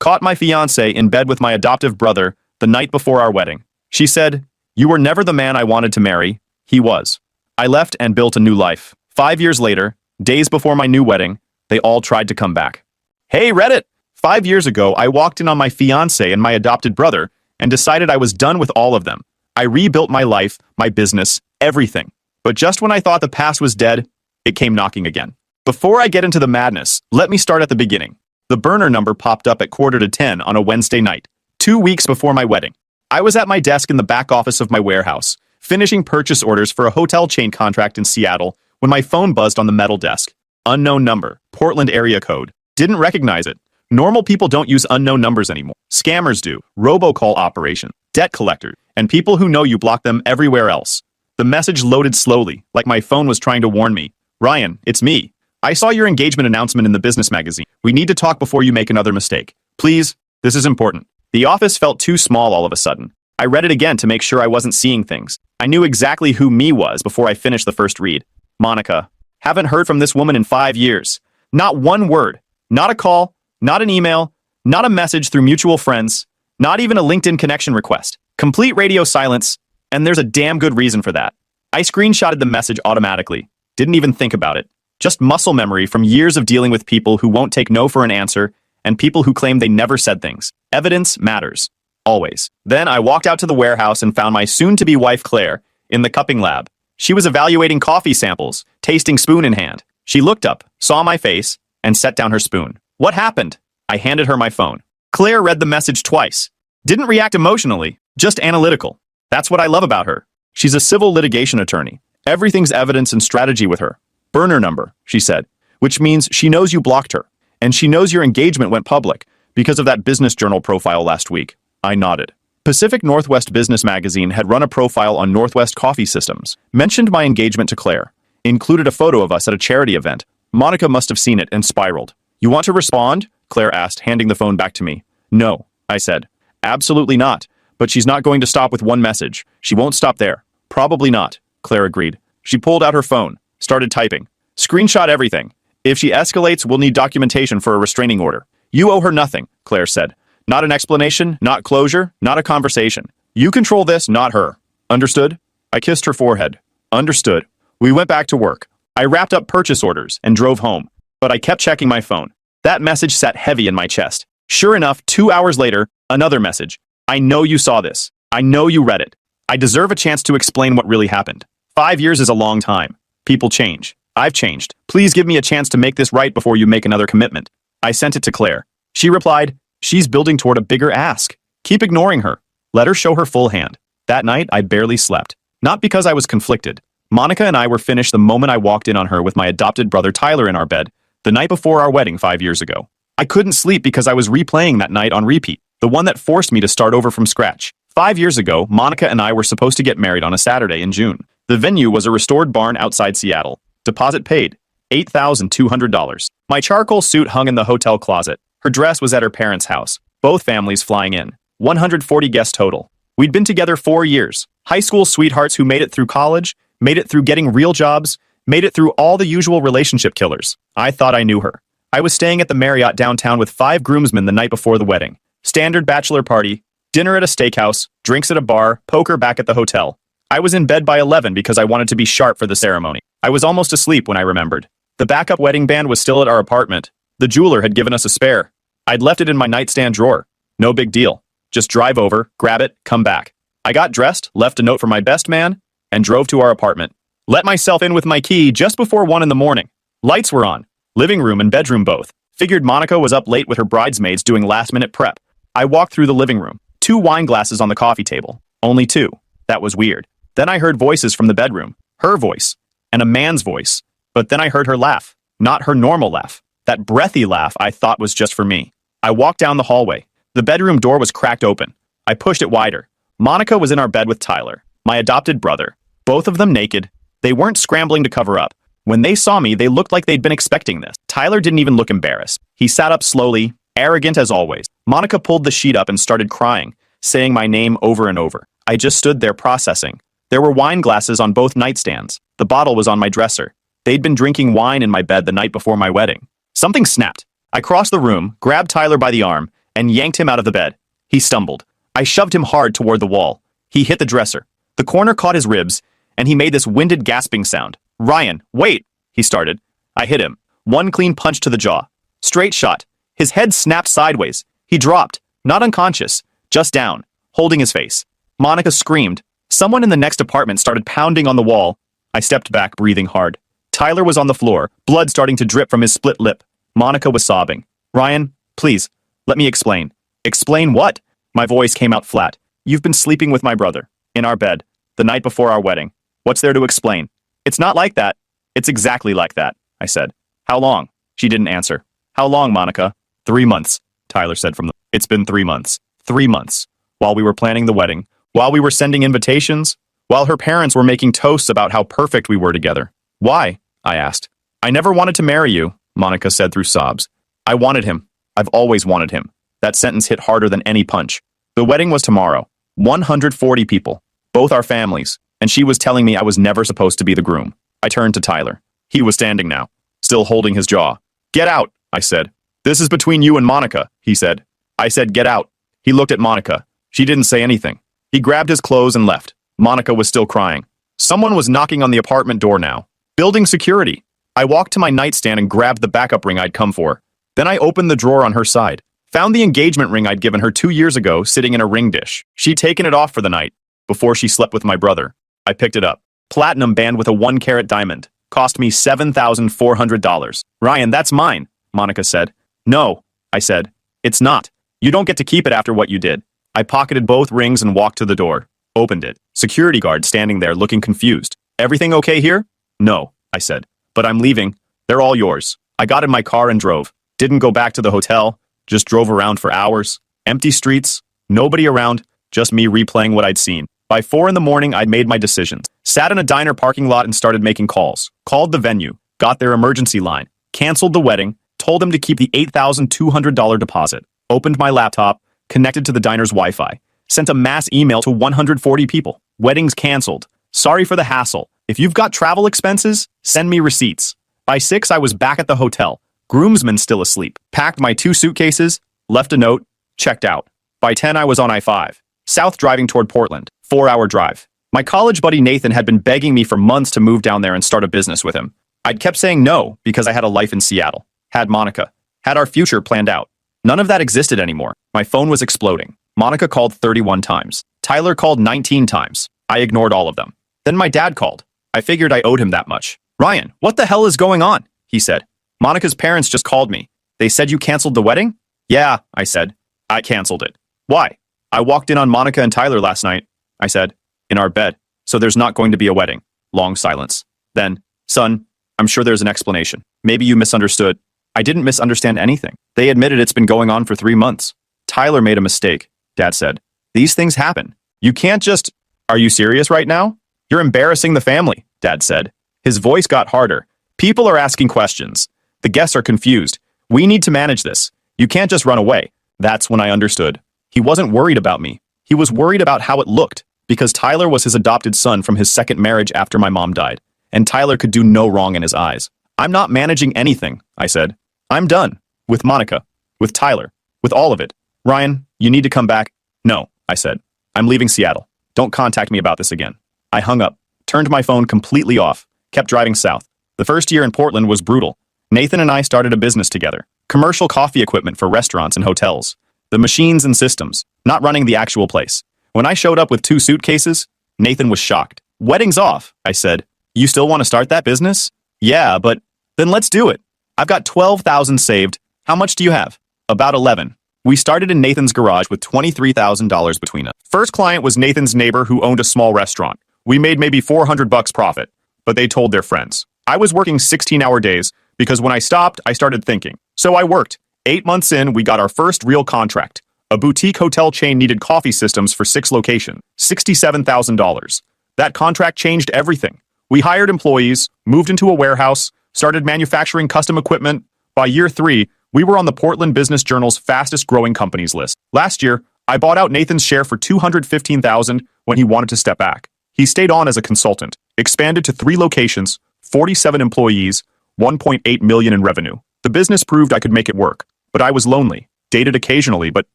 Caught my fiancé in bed with my adoptive brother the night before our wedding. She said, "You were never the man I wanted to marry." He was. I left and built a new life. 5 years later, days before my new wedding, they all tried to come back. Hey, Reddit! 5 years ago, I walked in on my fiancé and my adopted brother and decided I was done with all of them. I rebuilt my life, my business, everything. But just when I thought the past was dead, it came knocking again. Before I get into the madness, let me start at the beginning. The burner number popped up at 9:45 on a Wednesday night, 2 weeks before my wedding. I was at my desk in the back office of my warehouse, finishing purchase orders for a hotel chain contract in Seattle, when my phone buzzed on the metal desk. Unknown number, Portland area code. Didn't recognize it. Normal people don't use unknown numbers anymore. Scammers do, robocall operation, debt collector, and people who know you block them everywhere else. The message loaded slowly, like my phone was trying to warn me. "Ryan, it's me. I saw your engagement announcement in the business magazine. We need to talk before you make another mistake. Please, this is important." The office felt too small all of a sudden. I read it again to make sure I wasn't seeing things. I knew exactly who me was before I finished the first read. Monica. Haven't heard from this woman in 5 years. Not one word. Not a call. Not an email. Not a message through mutual friends. Not even a LinkedIn connection request. Complete radio silence. And there's a damn good reason for that. I screenshotted the message automatically. Didn't even think about it. Just muscle memory from years of dealing with people who won't take no for an answer and people who claim they never said things. Evidence matters. Always. Then I walked out to the warehouse and found my soon-to-be wife Claire in the cupping lab. She was evaluating coffee samples, tasting spoon in hand. She looked up, saw my face, and set down her spoon. "What happened?" I handed her my phone. Claire read the message twice. Didn't react emotionally, just analytical. That's what I love about her. She's a civil litigation attorney. Everything's evidence and strategy with her. "Burner number," she said, which means she knows you blocked her, and she knows your engagement went public because of that Business Journal profile last week. I nodded. Pacific Northwest Business Magazine had run a profile on Northwest Coffee Systems, mentioned my engagement to Claire, included a photo of us at a charity event. Monica must have seen it and spiraled. "You want to respond?" Claire asked, handing the phone back to me. "No," I said. "Absolutely not. But she's not going to stop with one message. She won't stop there." "Probably not," Claire agreed. She pulled out her phone, started typing. "Screenshot everything. If she escalates, we'll need documentation for a restraining order." "You owe her nothing," Claire said. "Not an explanation, not closure, not a conversation. You control this, not her. Understood?" I kissed her forehead. "Understood." We went back to work. I wrapped up purchase orders and drove home, but I kept checking my phone. That message sat heavy in my chest. Sure enough, 2 hours later, another message. "I know you saw this. I know you read it. I deserve a chance to explain what really happened. 5 years is a long time. People change. I've changed. Please give me a chance to make this right before you make another commitment." I sent it to Claire. She replied, "She's building toward a bigger ask. Keep ignoring her. Let her show her full hand." That night, I barely slept. Not because I was conflicted. Monica and I were finished the moment I walked in on her with my adopted brother Tyler in our bed, the night before our wedding 5 years ago. I couldn't sleep because I was replaying that night on repeat, the one that forced me to start over from scratch. 5 years ago, Monica and I were supposed to get married on a Saturday in June. The venue was a restored barn outside Seattle. Deposit paid, $8,200. My charcoal suit hung in the hotel closet. Her dress was at her parents' house. Both families flying in. 140 guests total. We'd been together 4 years. High school sweethearts who made it through college, made it through getting real jobs, made it through all the usual relationship killers. I thought I knew her. I was staying at the Marriott downtown with 5 groomsmen the night before the wedding. Standard bachelor party, dinner at a steakhouse, drinks at a bar, poker back at the hotel. I was in bed by 11 because I wanted to be sharp for the ceremony. I was almost asleep when I remembered. The backup wedding band was still at our apartment. The jeweler had given us a spare. I'd left it in my nightstand drawer. No big deal. Just drive over, grab it, come back. I got dressed, left a note for my best man, and drove to our apartment. Let myself in with my key just before 1 in the morning. Lights were on. Living room and bedroom both. Figured Monica was up late with her bridesmaids doing last-minute prep. I walked through the living room. 2 wine glasses on the coffee table. Only 2. That was weird. Then I heard voices from the bedroom. Her voice. And a man's voice. But then I heard her laugh. Not her normal laugh. That breathy laugh I thought was just for me. I walked down the hallway. The bedroom door was cracked open. I pushed it wider. Monica was in our bed with Tyler, my adopted brother. Both of them naked. They weren't scrambling to cover up. When they saw me, they looked like they'd been expecting this. Tyler didn't even look embarrassed. He sat up slowly, arrogant as always. Monica pulled the sheet up and started crying, saying my name over and over. I just stood there processing. There were wine glasses on both nightstands. The bottle was on my dresser. They'd been drinking wine in my bed the night before my wedding. Something snapped. I crossed the room, grabbed Tyler by the arm, and yanked him out of the bed. He stumbled. I shoved him hard toward the wall. He hit the dresser. The corner caught his ribs, and he made this winded gasping sound. "Ryan, wait," he started. I hit him. One clean punch to the jaw. Straight shot. His head snapped sideways. He dropped, not unconscious, just down, holding his face. Monica screamed. Someone in the next apartment started pounding on the wall. I stepped back, breathing hard. Tyler was on the floor, blood starting to drip from his split lip. Monica was sobbing. "Ryan, please, let me explain." "Explain what?" My voice came out flat. "You've been sleeping with my brother, in our bed, the night before our wedding. What's there to explain?" "It's not like that." "It's exactly like that," I said. "How long?" She didn't answer. "How long, Monica?" 3 months, Tyler said from the... "It's been 3 months. 3 months. While we were planning the wedding, while we were sending invitations, while her parents were making toasts about how perfect we were together." "Why?" I asked. "I never wanted to marry you," Monica said through sobs. "I wanted him. I've always wanted him." That sentence hit harder than any punch. The wedding was tomorrow. 140 people. Both our families. And she was telling me I was never supposed to be the groom. I turned to Tyler. He was standing now, still holding his jaw. "Get out," I said. "This is between you and Monica," he said. I said, "Get out." He looked at Monica. She didn't say anything. He grabbed his clothes and left. Monica was still crying. Someone was knocking on the apartment door now. Building security. I walked to my nightstand and grabbed the backup ring I'd come for. Then I opened the drawer on her side. Found the engagement ring I'd given her 2 years ago sitting in a ring dish. She'd taken it off for the night, before she slept with my brother. I picked it up. Platinum band with a 1-carat diamond. Cost me $7,400. "Ryan, that's mine," Monica said. "No," I said. "It's not. You don't get to keep it after what you did." I pocketed both rings and walked to the door. Opened it. Security guard standing there looking confused. "Everything okay here?" "No," I said. "But I'm leaving. They're all yours." I got in my car and drove. Didn't go back to the hotel. Just drove around for hours. Empty streets. Nobody around. Just me replaying what I'd seen. By 4 in the morning, I'd made my decisions. Sat in a diner parking lot and started making calls. Called the venue. Got their emergency line. Canceled the wedding. Told them to keep the $8,200 deposit. Opened my laptop. Connected to the diner's Wi-Fi. Sent a mass email to 140 people. "Weddings canceled. Sorry for the hassle. If you've got travel expenses, send me receipts." By 6, I was back at the hotel. Groomsmen still asleep. Packed my 2 suitcases. Left a note. Checked out. By 10, I was on I-5. South driving toward Portland. 4-hour drive. My college buddy Nathan had been begging me for months to move down there and start a business with him. I'd kept saying no because I had a life in Seattle. Had Monica. Had our future planned out. None of that existed anymore. My phone was exploding. Monica called 31 times. Tyler called 19 times. I ignored all of them. Then my dad called. I figured I owed him that much. "Ryan, what the hell is going on?" he said. "Monica's parents just called me. They said you canceled the wedding?" "Yeah," I said. "I canceled it." "Why?" "I walked in on Monica and Tyler last night," I said. "In our bed. So there's not going to be a wedding." Long silence. Then, "Son, I'm sure there's an explanation. Maybe you misunderstood." I didn't misunderstand anything. They admitted it's been going on for 3 months. "Tyler made a mistake," Dad said. "These things happen. You can't just..." "Are you serious right now? You're embarrassing the family," Dad said. His voice got harder. "People are asking questions. The guests are confused. We need to manage this. You can't just run away." That's when I understood. He wasn't worried about me. He was worried about how it looked, because Tyler was his adopted son from his second marriage after my mom died, and Tyler could do no wrong in his eyes. "I'm not managing anything," I said. "I'm done. With Monica. With Tyler. With all of it. Ryan, you need to come back." "No," I said. "I'm leaving Seattle. Don't contact me about this again." I hung up, turned my phone completely off, kept driving south. The first year in Portland was brutal. Nathan and I started a business together. Commercial coffee equipment for restaurants and hotels. The machines and systems, not running the actual place. When I showed up with 2 suitcases, Nathan was shocked. "Wedding's off," I said. "You still want to start that business?" "Yeah, but..." "Then let's do it. I've got 12,000 saved. How much do you have?" "About 11. We started in Nathan's garage with $23,000 between us. First client was Nathan's neighbor who owned a small restaurant. We made maybe $400 profit, but they told their friends. I was working 16-hour days because when I stopped, I started thinking. So I worked. 8 months in, we got our first real contract. A boutique hotel chain needed coffee systems for 6 locations. $67,000. That contract changed everything. We hired employees, moved into a warehouse, started manufacturing custom equipment. By year 3, we were on the Portland Business Journal's fastest growing companies list. Last year, I bought out Nathan's share for $215,000 when he wanted to step back. He stayed on as a consultant, expanded to 3 locations, 47 employees, $1.8 million in revenue. The business proved I could make it work, but I was lonely. dated occasionally, but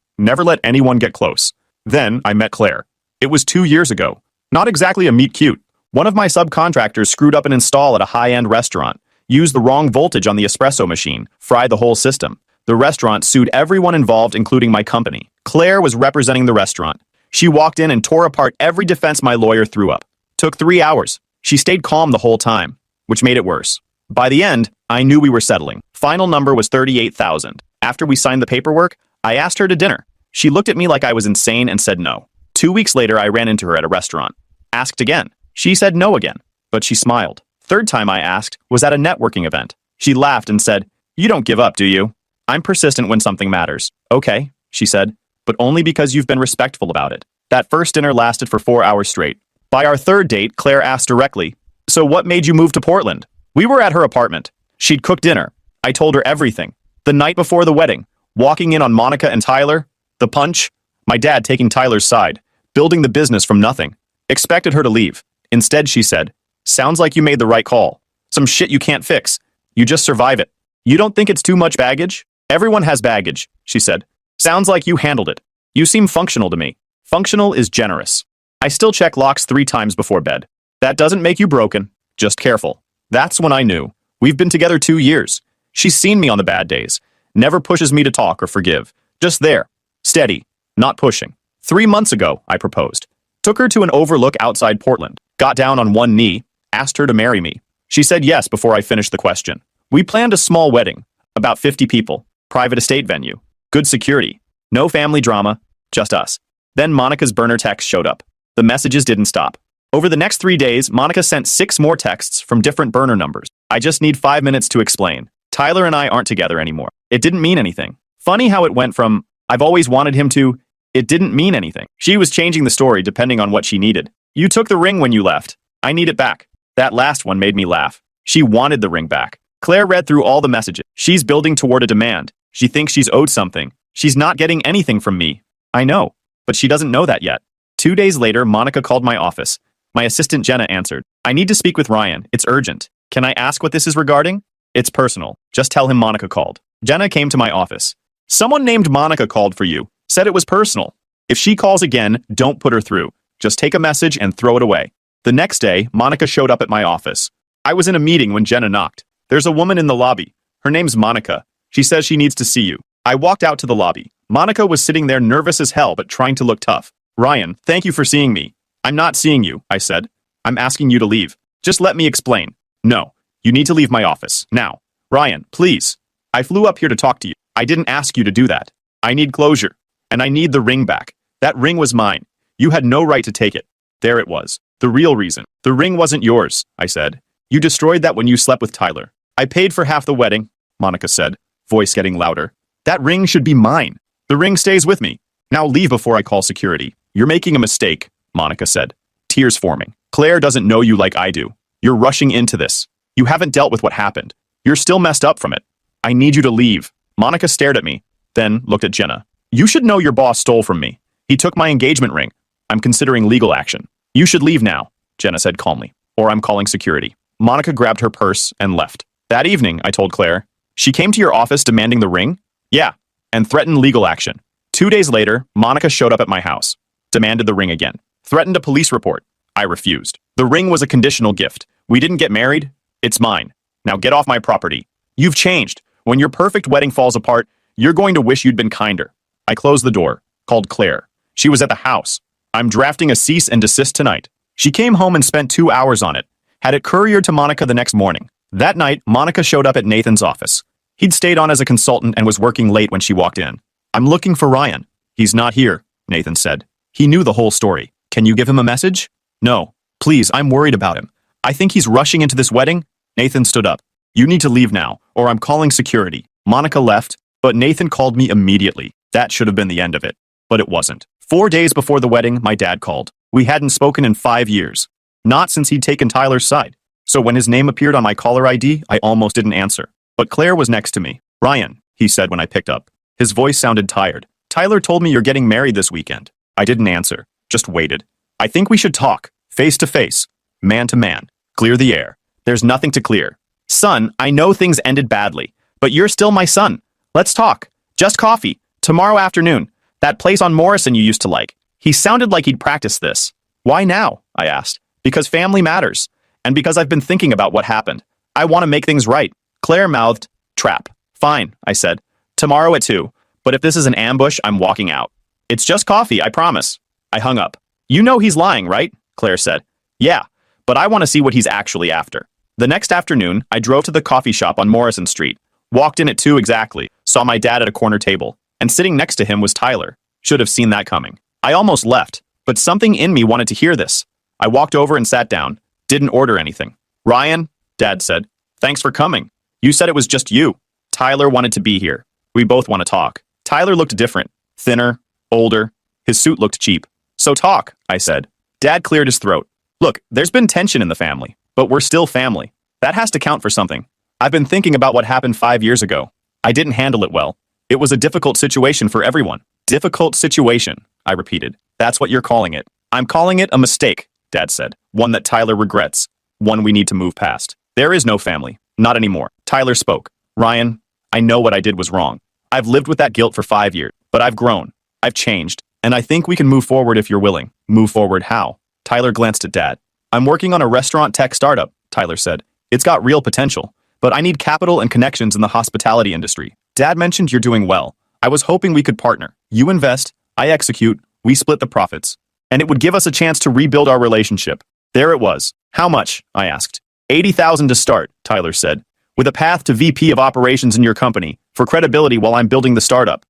never let anyone get close. Then I met Claire. It was 2 years ago. Not exactly a meet cute. One of my subcontractors screwed up an install at a high-end restaurant, used the wrong voltage on the espresso machine, fried the whole system. The restaurant sued everyone involved, including my company. Claire was representing the restaurant. She walked in and tore apart every defense my lawyer threw up. Took 3 hours. She stayed calm the whole time, which made it worse. By the end, I knew we were settling. Final number was 38,000. After we signed the paperwork, I asked her to dinner. She looked at me like I was insane and said no. 2 weeks later, I ran into her at a restaurant. Asked again. She said no again, but she smiled. Third time I asked was at a networking event. She laughed and said, "You don't give up, do you?" "I'm persistent when something matters." "Okay," she said, "but only because you've been respectful about it." That first dinner lasted for 4 hours straight. By our third date, Claire asked directly, "So what made you move to Portland?" We were at her apartment. She'd cooked dinner. I told her everything. The night before the wedding, walking in on Monica and Tyler, the punch, my dad taking Tyler's side, building the business from nothing. Expected her to leave. Instead, she said, "Sounds like you made the right call. Some shit you can't fix. You just survive it. You don't think it's too much baggage?" "Everyone has baggage," she said. "Sounds like you handled it. You seem functional to me." Functional is generous. I still check locks 3 times before bed. That doesn't make you broken. Just careful. That's when I knew. We've been together 2 years. She's seen me on the bad days. Never pushes me to talk or forgive. Just there. Steady. Not pushing. 3 months ago, I proposed. Took her to an overlook outside Portland. Got down on one knee. Asked her to marry me. She said yes before I finished the question. We planned a small wedding. About 50 people. Private estate venue. Good security. No family drama. Just us. Then Monica's burner text showed up. The messages didn't stop. Over the next 3 days, Monica sent 6 more texts from different burner numbers. I just need 5 minutes to explain. Tyler and I aren't together anymore. It didn't mean anything. Funny how it went from, "I've always wanted him," to, "It didn't mean anything." She was changing the story depending on what she needed. "You took the ring when you left. I need it back." That last one made me laugh. She wanted the ring back. Claire read through all the messages. She's building toward a demand. She thinks she's owed something. She's not getting anything from me. I know, but she doesn't know that yet. 2 days later, Monica called my office. My assistant Jenna answered. "I need to speak with Ryan. It's urgent. Can I ask what this is regarding?" "It's personal. Just tell him Monica called." Jenna came to my office. "Someone named Monica called for you. Said it was personal. If she calls again, don't put her through. Just take a message and throw it away." The next day, Monica showed up at my office. I was in a meeting when Jenna knocked. "There's a woman in the lobby. Her name's Monica. She says she needs to see you." I walked out to the lobby. Monica was sitting there nervous as hell but trying to look tough. "Ryan, thank you for seeing me." "I'm not seeing you," I said. "I'm asking you to leave. Just let me explain." "No, you need to leave my office, now." "Ryan, please. I flew up here to talk to you. I didn't ask you to do that. I need closure. And I need the ring back. That ring was mine. You had no right to take it." There it was. The real reason. "The ring wasn't yours," I said. "You destroyed that when you slept with Tyler." "I paid for half the wedding," Monica said, voice getting louder. "That ring should be mine. The ring stays with me. Now leave before I call security." "You're making a mistake," Monica said, tears forming. "Claire doesn't know you like I do. You're rushing into this. You haven't dealt with what happened. You're still messed up from it. I need you to leave." Monica stared at me, then looked at Jenna. "You should know your boss stole from me. He took my engagement ring. I'm considering legal action. You should leave now," Jenna said calmly, "or I'm calling security." Monica grabbed her purse and left. That evening, I told Claire, "She came to your office demanding the ring?" "Yeah, and threatened legal action." 2 days later, Monica showed up at my house. Demanded the ring again. Threatened a police report. I refused. "The ring was a conditional gift. We didn't get married. It's mine. Now get off my property." "You've changed. When your perfect wedding falls apart, you're going to wish you'd been kinder." I closed the door. Called Claire. She was at the house. "I'm drafting a cease and desist tonight." She came home and spent 2 hours on it. Had it couriered to Monica the next morning. That night, Monica showed up at Nathan's office. He'd stayed on as a consultant and was working late when she walked in. "I'm looking for Ryan." "He's not here," Nathan said. He knew the whole story. "Can you give him a message?" "No. Please, I'm worried about him. I think he's rushing into this wedding." Nathan stood up. "You need to leave now, or I'm calling security." Monica left, but Nathan called me immediately. That should have been the end of it. But it wasn't. 4 days before the wedding, my dad called. We hadn't spoken in 5 years. Not since he'd taken Tyler's side. So when his name appeared on my caller ID, I almost didn't answer. But Claire was next to me. "Ryan," he said when I picked up. His voice sounded tired. "Tyler told me you're getting married this weekend." I didn't answer. Just waited. "I think we should talk. Face to face. Man to man. Clear the air. There's nothing to clear. Son, I know things ended badly, but you're still my son. Let's talk. Just coffee. Tomorrow afternoon. That place on Morrison you used to like. He sounded like he'd practiced this. Why now? I asked. Because family matters. And because I've been thinking about what happened. I want to make things right. Claire mouthed, trap. Fine, I said. Tomorrow at 2. But if this is an ambush, I'm walking out. It's just coffee, I promise. I hung up. You know he's lying, right? Claire said. Yeah, but I want to see what he's actually after. The next afternoon, I drove to the coffee shop on Morrison Street. Walked in at 2 exactly, saw my dad at a corner table, and sitting next to him was Tyler. Should have seen that coming. I almost left, but something in me wanted to hear this. I walked over and sat down. Didn't order anything. Ryan, Dad said, thanks for coming. You said it was just you. Tyler wanted to be here. We both want to talk. Tyler looked different. Thinner, older. His suit looked cheap. So talk, I said. Dad cleared his throat. Look, there's been tension in the family, but we're still family. That has to count for something. I've been thinking about what happened 5 years ago. I didn't handle it well. It was a difficult situation for everyone. Difficult situation, I repeated. That's what you're calling it. I'm calling it a mistake, Dad said. One that Tyler regrets. One we need to move past. There is no family. Not anymore. Tyler spoke. Ryan, I know what I did was wrong. I've lived with that guilt for 5 years, but I've grown. I've changed. And I think we can move forward if you're willing. Move forward how? Tyler glanced at Dad. I'm working on a restaurant tech startup, Tyler said. It's got real potential, but I need capital and connections in the hospitality industry. Dad mentioned you're doing well. I was hoping we could partner. You invest, I execute, we split the profits. And it would give us a chance to rebuild our relationship. There it was. How much? I asked. $80,000 to start, Tyler said. With a path to VP of operations in your company, for credibility while I'm building the startup.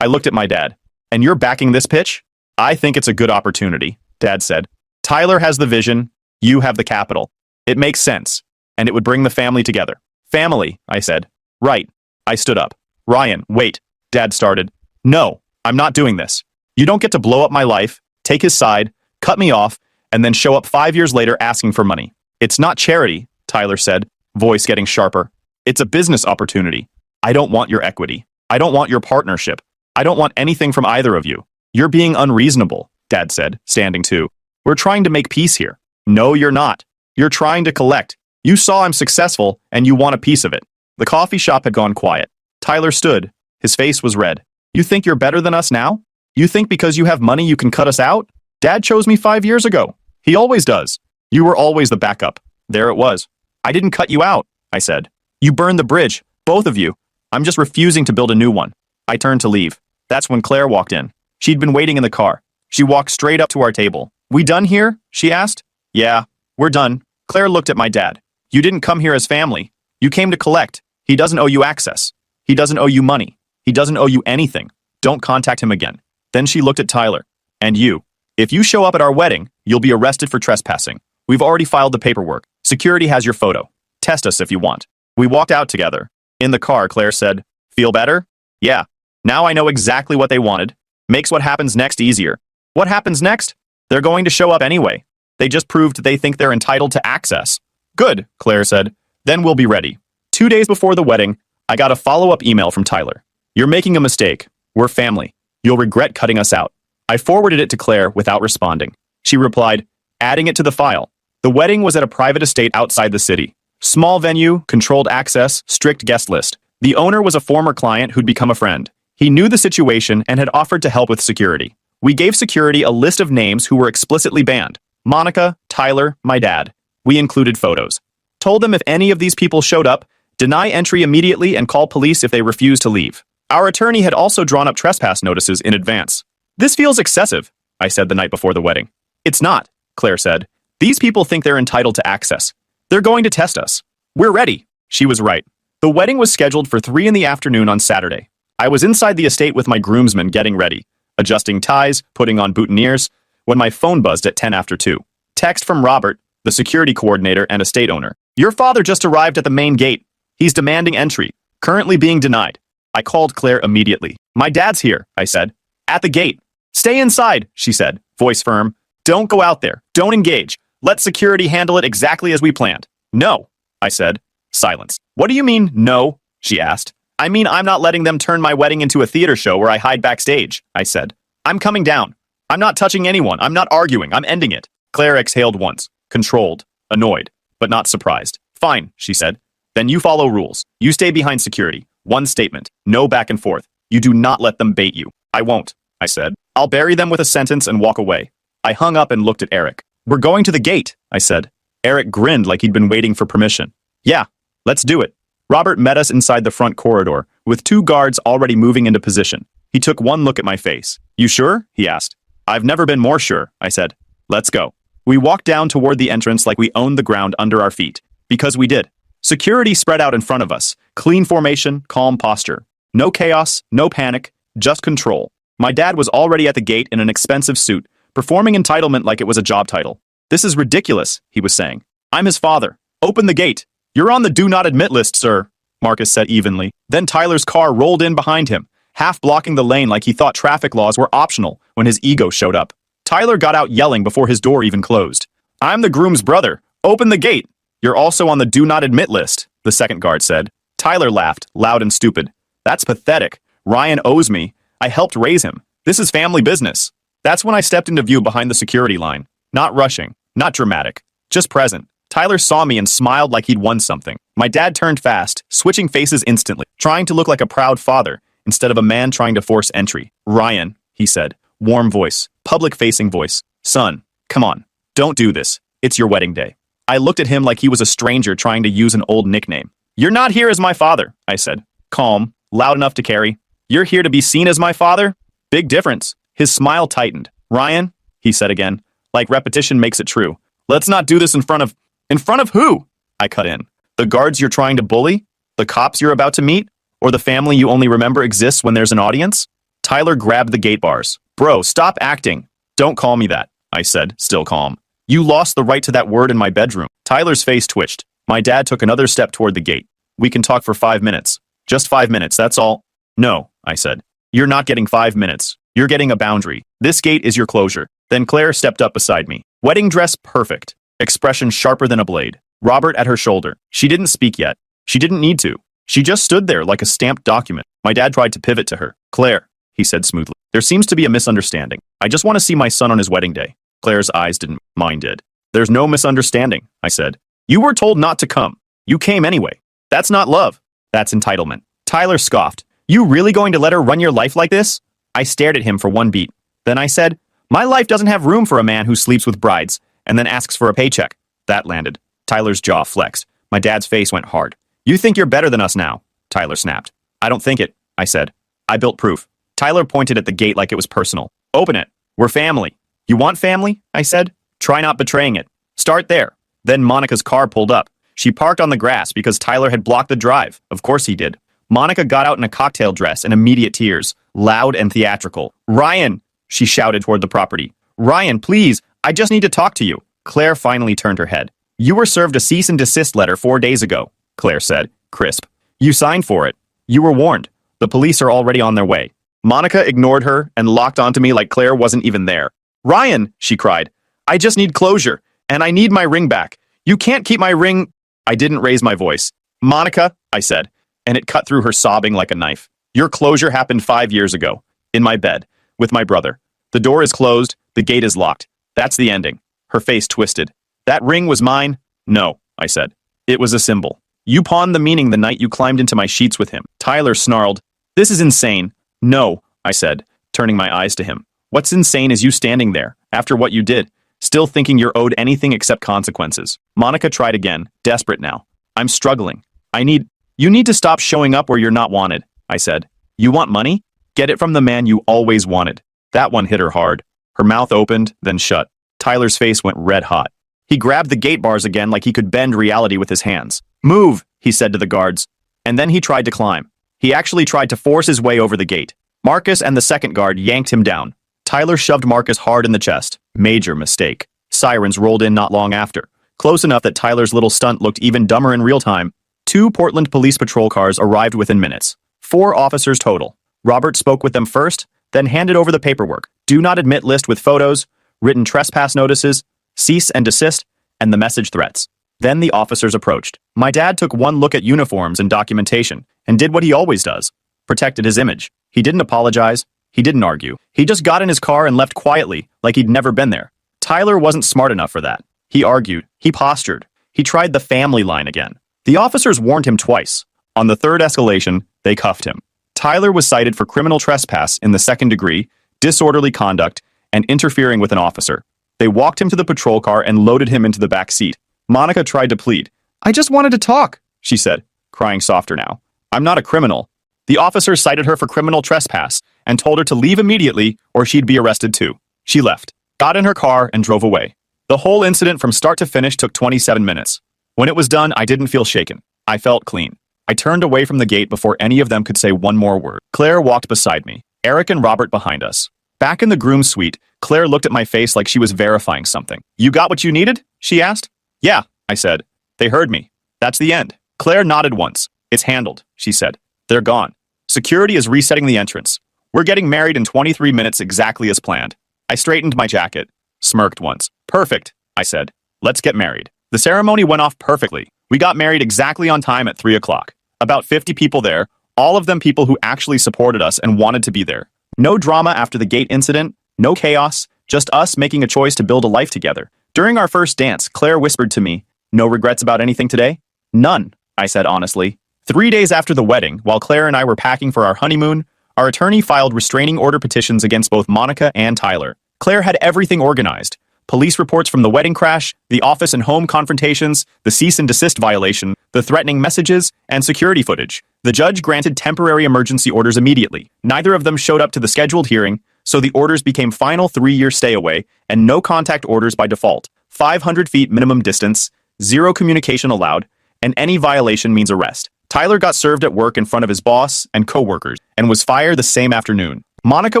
I looked at my dad. And you're backing this pitch? I think it's a good opportunity, Dad said. Tyler has the vision, you have the capital. It makes sense, and it would bring the family together. Family, I said. Right. I stood up. Ryan, wait, Dad started. No, I'm not doing this. You don't get to blow up my life, take his side, cut me off, and then show up 5 years later asking for money. It's not charity, Tyler said, voice getting sharper. It's a business opportunity. I don't want your equity. I don't want your partnership. I don't want anything from either of you. You're being unreasonable, Dad said, standing too. We're trying to make peace here. No, you're not. You're trying to collect. You saw I'm successful, and you want a piece of it. The coffee shop had gone quiet. Tyler stood. His face was red. You think you're better than us now? You think because you have money you can cut us out? Dad chose me 5 years ago. He always does. You were always the backup. There it was. I didn't cut you out, I said. You burned the bridge, both of you. I'm just refusing to build a new one. I turned to leave. That's when Claire walked in. She'd been waiting in the car. She walked straight up to our table. We done here? She asked. Yeah, we're done. Claire looked at my dad. You didn't come here as family. You came to collect. He doesn't owe you access. He doesn't owe you money. He doesn't owe you anything. Don't contact him again. Then she looked at Tyler. And you. If you show up at our wedding, you'll be arrested for trespassing. We've already filed the paperwork. Security has your photo. Test us if you want. We walked out together. In the car, Claire said, Feel better? Yeah. Now I know exactly what they wanted. Makes what happens next easier. What happens next? They're going to show up anyway. They just proved they think they're entitled to access. Good, Claire said. Then we'll be ready. 2 days before the wedding, I got a follow-up email from Tyler. You're making a mistake. We're family. You'll regret cutting us out. I forwarded it to Claire without responding. She replied, adding it to the file. The wedding was at a private estate outside the city. Small venue, controlled access, strict guest list. The owner was a former client who'd become a friend. He knew the situation and had offered to help with security. We gave security a list of names who were explicitly banned. Monica, Tyler, my dad. We included photos. Told them if any of these people showed up, deny entry immediately and call police if they refused to leave. Our attorney had also drawn up trespass notices in advance. This feels excessive, I said the night before the wedding. It's not, Claire said. These people think they're entitled to access. They're going to test us. We're ready. She was right. The wedding was scheduled for 3 in the afternoon on Saturday. I was inside the estate with my groomsmen getting ready, adjusting ties, putting on boutonnieres, when my phone buzzed at 10 after 2. Text from Robert, the security coordinator and estate owner. Your father just arrived at the main gate. He's demanding entry, currently being denied. I called Claire immediately. My dad's here, I said. At the gate. Stay inside, she said, voice firm. Don't go out there. Don't engage. Let security handle it exactly as we planned. No, I said. Silence. What do you mean, no? She asked. I mean, I'm not letting them turn my wedding into a theater show where I hide backstage, I said. I'm coming down. I'm not touching anyone. I'm not arguing. I'm ending it. Claire exhaled once, controlled, annoyed, but not surprised. Fine, she said. Then you follow rules. You stay behind security. One statement. No back and forth. You do not let them bait you. I won't, I said. I'll bury them with a sentence and walk away. I hung up and looked at Eric. We're going to the gate, I said. Eric grinned like he'd been waiting for permission. Yeah, let's do it. Robert met us inside the front corridor, with 2 guards already moving into position. He took one look at my face. You sure? He asked. I've never been more sure, I said. Let's go. We walked down toward the entrance like we owned the ground under our feet. Because we did. Security spread out in front of us. Clean formation, calm posture. No chaos, no panic, just control. My dad was already at the gate in an expensive suit, performing entitlement like it was a job title. This is ridiculous, he was saying. I'm his father. Open the gate. You're on the do not admit list, sir, Marcus said evenly. Then Tyler's car rolled in behind him, half blocking the lane like he thought traffic laws were optional when his ego showed up. Tyler got out yelling before his door even closed. I'm the groom's brother. Open the gate. You're also on the do not admit list, the second guard said. Tyler laughed, loud and stupid. That's pathetic. Ryan owes me. I helped raise him. This is family business. That's when I stepped into view behind the security line. Not rushing, not dramatic, just present. Tyler saw me and smiled like he'd won something. My dad turned fast, switching faces instantly, trying to look like a proud father instead of a man trying to force entry. Ryan, he said, warm voice, public-facing voice. Son, come on, don't do this. It's your wedding day. I looked at him like he was a stranger trying to use an old nickname. You're not here as my father, I said. Calm, loud enough to carry. You're here to be seen as my father? Big difference. His smile tightened. Ryan, he said again, like repetition makes it true. Let's not do this in front of who? I cut in. The guards you're trying to bully? The cops you're about to meet? Or the family you only remember exists when there's an audience? Tyler grabbed the gate bars. Bro, stop acting. Don't call me that, I said, still calm. You lost the right to that word in my bedroom. Tyler's face twitched. My dad took another step toward the gate. We can talk for 5 minutes. Just 5 minutes, that's all. No, I said. You're not getting 5 minutes. You're getting a boundary. This gate is your closure. Then Claire stepped up beside me. Wedding dress perfect. Expression sharper than a blade. Robert at her shoulder. She didn't speak yet. She didn't need to. She just stood there like a stamped document. My dad tried to pivot to her. Claire, he said smoothly. There seems to be a misunderstanding. I just want to see my son on his wedding day. Claire's eyes didn't. Mine did. There's no misunderstanding, I said. You were told not to come. You came anyway. That's not love. That's entitlement. Tyler scoffed. You really going to let her run your life like this? I stared at him for one beat. Then I said, my life doesn't have room for a man who sleeps with brides and then asks for a paycheck. That landed. Tyler's jaw flexed. My dad's face went hard. You think you're better than us now? Tyler snapped. I don't think it, I said. I built proof. Tyler pointed at the gate like it was personal. Open it. We're family. You want family? I said. Try not betraying it. Start there. Then Monica's car pulled up. She parked on the grass because Tyler had blocked the drive. Of course he did. Monica got out in a cocktail dress and immediate tears, loud and theatrical. Ryan, she shouted toward the property. Ryan, please, I just need to talk to you. Claire finally turned her head. You were served a cease and desist letter 4 days ago, Claire said, crisp. You signed for it. You were warned. The police are already on their way. Monica ignored her and locked onto me like Claire wasn't even there. Ryan, she cried, I just need closure, and I need my ring back. You can't keep my ring. I didn't raise my voice. Monica, I said, and it cut through her sobbing like a knife. Your closure happened 5 years ago, in my bed, with my brother. The door is closed, the gate is locked. That's the ending. Her face twisted. That ring was mine? No, I said. It was a symbol. You pawned the meaning the night you climbed into my sheets with him. Tyler snarled. This is insane. No, I said, turning my eyes to him. What's insane is you standing there, after what you did, still thinking you're owed anything except consequences. Monica tried again, desperate now. I'm struggling. You need to stop showing up where you're not wanted, I said. You want money? Get it from the man you always wanted. That one hit her hard. Her mouth opened, then shut. Tyler's face went red hot. He grabbed the gate bars again like he could bend reality with his hands. Move, he said to the guards. And then he tried to climb. He actually tried to force his way over the gate. Marcus and the second guard yanked him down. Tyler shoved Marcus hard in the chest. Major mistake. Sirens rolled in not long after. Close enough that Tyler's little stunt looked even dumber in real time. 2 Portland Police Patrol cars arrived within minutes. 4 officers total. Robert spoke with them first, then handed over the paperwork. Do not admit list with photos, written trespass notices, cease and desist, and the message threats. Then the officers approached. My dad took one look at uniforms and documentation and did what he always does. Protected his image. He didn't apologize. He didn't argue. He just got in his car and left quietly, like he'd never been there. Tyler wasn't smart enough for that. He argued. He postured. He tried the family line again. The officers warned him twice. On the third escalation, they cuffed him. Tyler was cited for criminal trespass in the second degree, disorderly conduct, and interfering with an officer. They walked him to the patrol car and loaded him into the back seat. Monica tried to plead. "I just wanted to talk," she said, crying softer now. "I'm not a criminal." The officer cited her for criminal trespass and told her to leave immediately or she'd be arrested too. She left, got in her car, and drove away. The whole incident from start to finish took 27 minutes. When it was done, I didn't feel shaken. I felt clean. I turned away from the gate before any of them could say one more word. Claire walked beside me, Eric and Robert behind us. Back in the groom's suite, Claire looked at my face like she was verifying something. "You got what you needed?" she asked. "Yeah," I said. "They heard me. That's the end." Claire nodded once. "It's handled," she said. "They're gone. Security is resetting the entrance. We're getting married in 23 minutes exactly as planned." I straightened my jacket, smirked once. "Perfect," I said. "Let's get married." The ceremony went off perfectly. We got married exactly on time at 3 o'clock. About 50 people there, all of them people who actually supported us and wanted to be there. No drama after the gate incident, no chaos, just us making a choice to build a life together. During our first dance, Claire whispered to me, "No regrets about anything today?" "None," I said honestly. 3 days after the wedding, while Claire and I were packing for our honeymoon, our attorney filed restraining order petitions against both Monica and Tyler. Claire had everything organized. Police reports from the wedding crash, the office and home confrontations, the cease and desist violation, the threatening messages, and security footage. The judge granted temporary emergency orders immediately. Neither of them showed up to the scheduled hearing, so the orders became final 3-year stay away and no contact orders by default, 500 feet minimum distance, 0 communication allowed, and any violation means arrest. Tyler got served at work in front of his boss and co-workers and was fired the same afternoon. Monica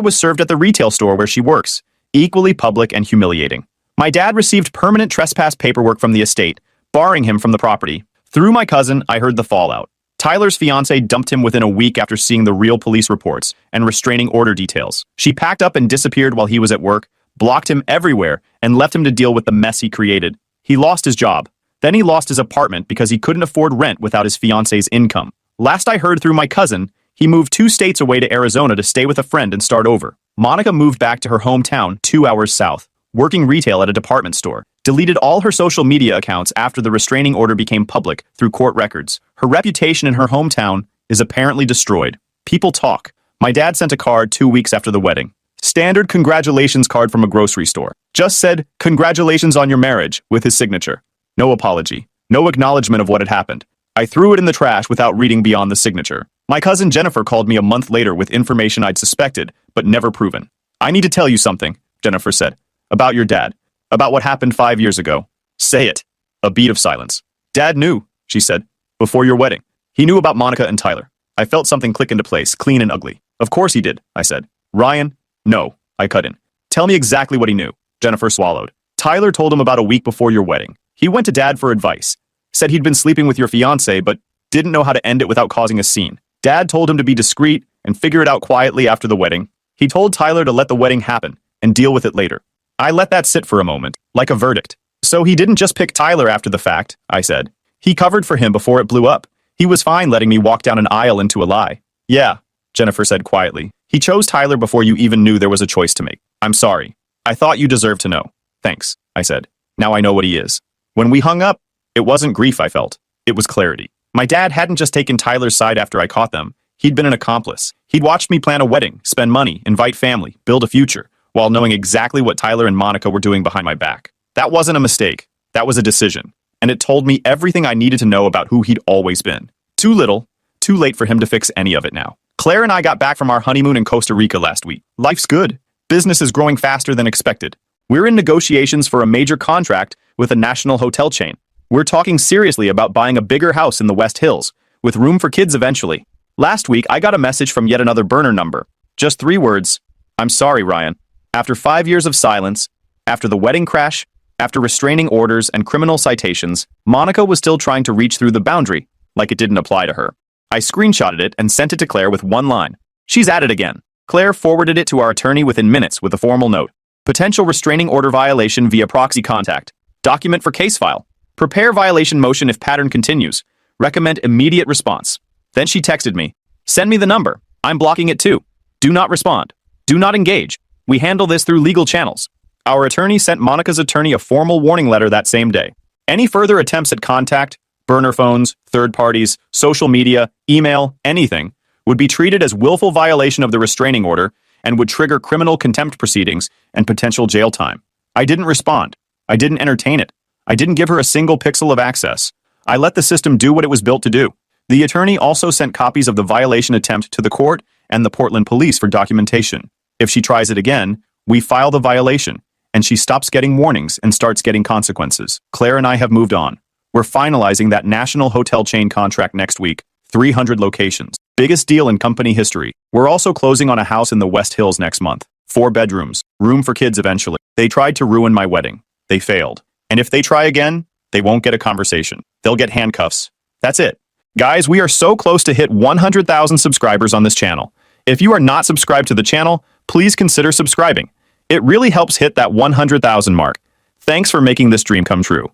was served at the retail store where she works, equally public and humiliating. My dad received permanent trespass paperwork from the estate, barring him from the property. Through my cousin, I heard the fallout. Tyler's fiancée dumped him within a week after seeing the real police reports and restraining order details. She packed up and disappeared while he was at work, blocked him everywhere, and left him to deal with the mess he created. He lost his job. Then he lost his apartment because he couldn't afford rent without his fiancée's income. Last I heard through my cousin, he moved 2 states away to Arizona to stay with a friend and start over. Monica moved back to her hometown 2 hours south, working retail at a department store, deleted all her social media accounts after the restraining order became public through court records. Her reputation in her hometown is apparently destroyed. People talk. My dad sent a card 2 weeks after the wedding. Standard congratulations card from a grocery store. Just said, "Congratulations on your marriage," with his signature. No apology. No acknowledgement of what had happened. I threw it in the trash without reading beyond the signature. My cousin Jennifer called me a month later with information I'd suspected, but never proven. "I need to tell you something," Jennifer said. "About your dad. About what happened 5 years ago." "Say it." A beat of silence. "Dad knew," she said, "before your wedding. He knew about Monica and Tyler." I felt something click into place, clean and ugly. "Of course he did," I said. "Ryan?" "No," I cut in. "Tell me exactly what he knew." Jennifer swallowed. "Tyler told him about a week before your wedding. He went to Dad for advice. Said he'd been sleeping with your fiancée, but didn't know how to end it without causing a scene. Dad told him to be discreet and figure it out quietly after the wedding. He told Tyler to let the wedding happen and deal with it later. I let that sit for a moment, like a verdict. So he didn't just pick Tyler after the fact," I said. "He covered for him before it blew up. He was fine letting me walk down an aisle into a lie." "Yeah," Jennifer said quietly. "He chose Tyler before you even knew there was a choice to make. I'm sorry. I thought you deserved to know." "Thanks," I said. "Now I know what he is." When we hung up, it wasn't grief I felt. It was clarity. My dad hadn't just taken Tyler's side after I caught them. He'd been an accomplice. He'd watched me plan a wedding, spend money, invite family, build a future, while knowing exactly what Tyler and Monica were doing behind my back. That wasn't a mistake. That was a decision. And it told me everything I needed to know about who he'd always been. Too little, too late for him to fix any of it now. Claire and I got back from our honeymoon in Costa Rica last week. Life's good. Business is growing faster than expected. We're in negotiations for a major contract with a national hotel chain. We're talking seriously about buying a bigger house in the West Hills, with room for kids eventually. Last week, I got a message from yet another burner number. Just 3 words. "I'm sorry, Ryan." After 5 years of silence, after the wedding crash, after restraining orders and criminal citations, Monica was still trying to reach through the boundary, like it didn't apply to her. I screenshotted it and sent it to Claire with one line. "She's at it again." Claire forwarded it to our attorney within minutes with a formal note. "Potential restraining order violation via proxy contact. Document for case file. Prepare violation motion if pattern continues. Recommend immediate response." Then she texted me. "Send me the number. I'm blocking it too. Do not respond. Do not engage. We handle this through legal channels." Our attorney sent Monica's attorney a formal warning letter that same day. Any further attempts at contact, burner phones, third parties, social media, email, anything, would be treated as willful violation of the restraining order and would trigger criminal contempt proceedings and potential jail time. I didn't respond. I didn't entertain it. I didn't give her a single pixel of access. I let the system do what it was built to do. The attorney also sent copies of the violation attempt to the court and the Portland police for documentation. If she tries it again, we file the violation, and she stops getting warnings and starts getting consequences. Claire and I have moved on. We're finalizing that national hotel chain contract next week, 300 locations. Biggest deal in company history. We're also closing on a house in the West Hills next month. 4 bedrooms, room for kids eventually. They tried to ruin my wedding. They failed. And if they try again, they won't get a conversation. They'll get handcuffs. That's it. Guys, we are so close to hit 100,000 subscribers on this channel. If you are not subscribed to the channel, please consider subscribing. It really helps hit that 100,000 mark. Thanks for making this dream come true.